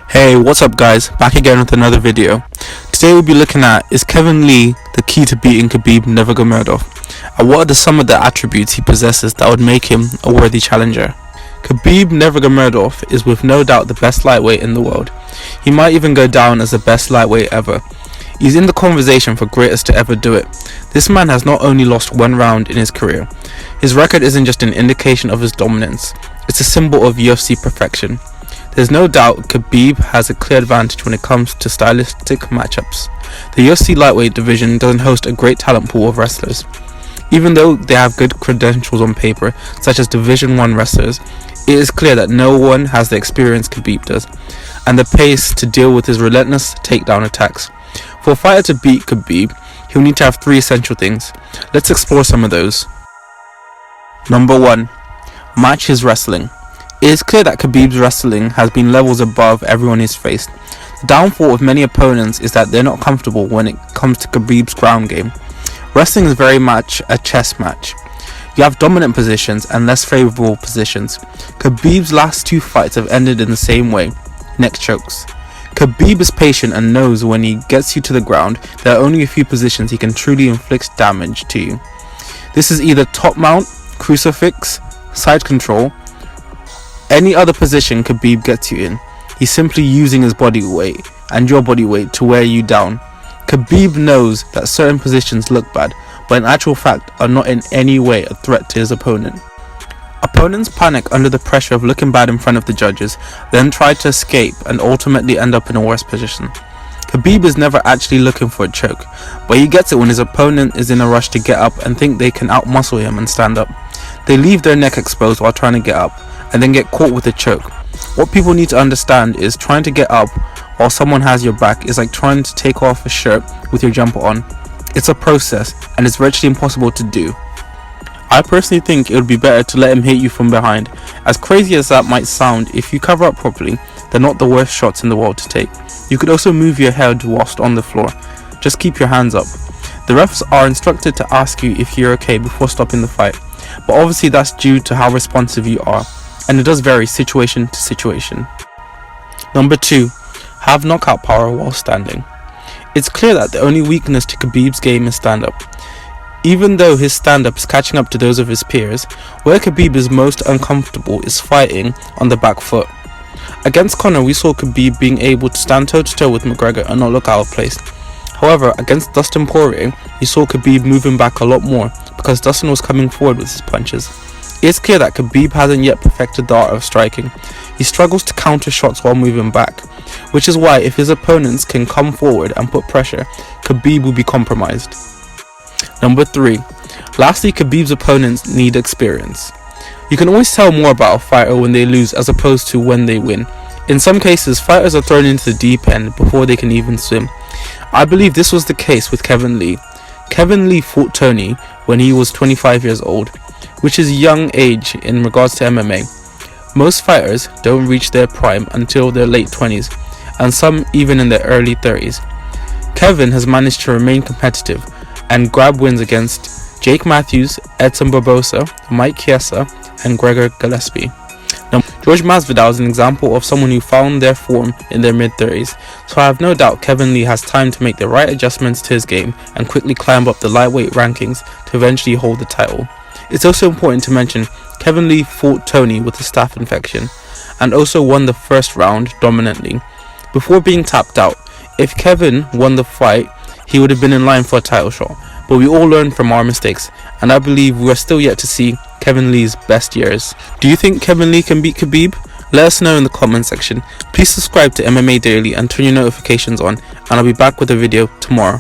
Hey, what's up guys, back again with another video. Today we'll be looking at, is Kevin Lee the key to beating Khabib Nurmagomedov? And what are some of the attributes he possesses that would make him a worthy challenger? Khabib Nurmagomedov is with no doubt the best lightweight in the world. He might even go down as the best lightweight ever. He's in the conversation for greatest to ever do it. This man has not only lost one round in his career. His record isn't just an indication of his dominance, it's a symbol of UFC perfection. There's no doubt Khabib has a clear advantage when it comes to stylistic matchups. The UFC lightweight division doesn't host a great talent pool of wrestlers. Even though they have good credentials on paper, such as Division 1 wrestlers, it is clear that no one has the experience Khabib does, and the pace to deal with his relentless takedown attacks. For a fighter to beat Khabib, he'll need to have three essential things. Let's explore some of those. Number 1. Match his wrestling. It is clear that Khabib's wrestling has been levels above everyone he's faced. The downfall of many opponents is that they're not comfortable when it comes to Khabib's ground game. Wrestling is very much a chess match. You have dominant positions and less favourable positions. Khabib's last two fights have ended in the same way, neck chokes. Khabib is patient and knows when he gets you to the ground, there are only a few positions he can truly inflict damage to you. This is either top mount, crucifix, side control. Any other position Khabib gets you in, he's simply using his body weight and your body weight to wear you down. Khabib knows that certain positions look bad, but in actual fact are not in any way a threat to his opponent. Opponents panic under the pressure of looking bad in front of the judges, then try to escape and ultimately end up in a worse position. Khabib is never actually looking for a choke, but he gets it when his opponent is in a rush to get up and think they can outmuscle him and stand up. They leave their neck exposed while trying to get up, and then get caught with a choke. What people need to understand is trying to get up while someone has your back is like trying to take off a shirt with your jumper on. It's a process, and it's virtually impossible to do. I personally think it would be better to let him hit you from behind. As crazy as that might sound, if you cover up properly, they're not the worst shots in the world to take. You could also move your head whilst on the floor. Just keep your hands up. The refs are instructed to ask you if you're okay before stopping the fight, but obviously that's due to how responsive you are, and it does vary situation to situation. Number 2. Have knockout power while standing. It's clear that the only weakness to Khabib's game is stand-up. Even though his stand-up is catching up to those of his peers, where Khabib is most uncomfortable is fighting on the back foot. Against Conor, we saw Khabib being able to stand toe-to-toe with McGregor and not look out of place. However, against Dustin Poirier, we saw Khabib moving back a lot more because Dustin was coming forward with his punches. It's clear that Khabib hasn't yet perfected the art of striking. He struggles to counter shots while moving back, which is why if his opponents can come forward and put pressure, Khabib will be compromised. Number 3. Lastly, Khabib's opponents need experience. You can always tell more about a fighter when they lose as opposed to when they win. In some cases, fighters are thrown into the deep end before they can even swim. I believe this was the case with Kevin Lee. Kevin Lee fought Tony when he was 25 years old, which is a young age in regards to MMA. Most fighters don't reach their prime until their late 20s, and some even in their early 30s. Kevin has managed to remain competitive and grab wins against Jake Matthews, Edson Barbosa, Mike Chiesa, and Gregor Gillespie. Now, George Masvidal is an example of someone who found their form in their mid-30s, so I have no doubt Kevin Lee has time to make the right adjustments to his game and quickly climb up the lightweight rankings to eventually hold the title. It's also important to mention Kevin Lee fought Tony with a staph infection and also won the first round dominantly before being tapped out. If Kevin won the fight, he would have been in line for a title shot, but we all learn from our mistakes, and I believe we are still yet to see Kevin Lee's best years. Do you think Kevin Lee can beat Khabib? Let us know in the comment section. Please subscribe to MMA Daily and turn your notifications on, and I'll be back with a video tomorrow.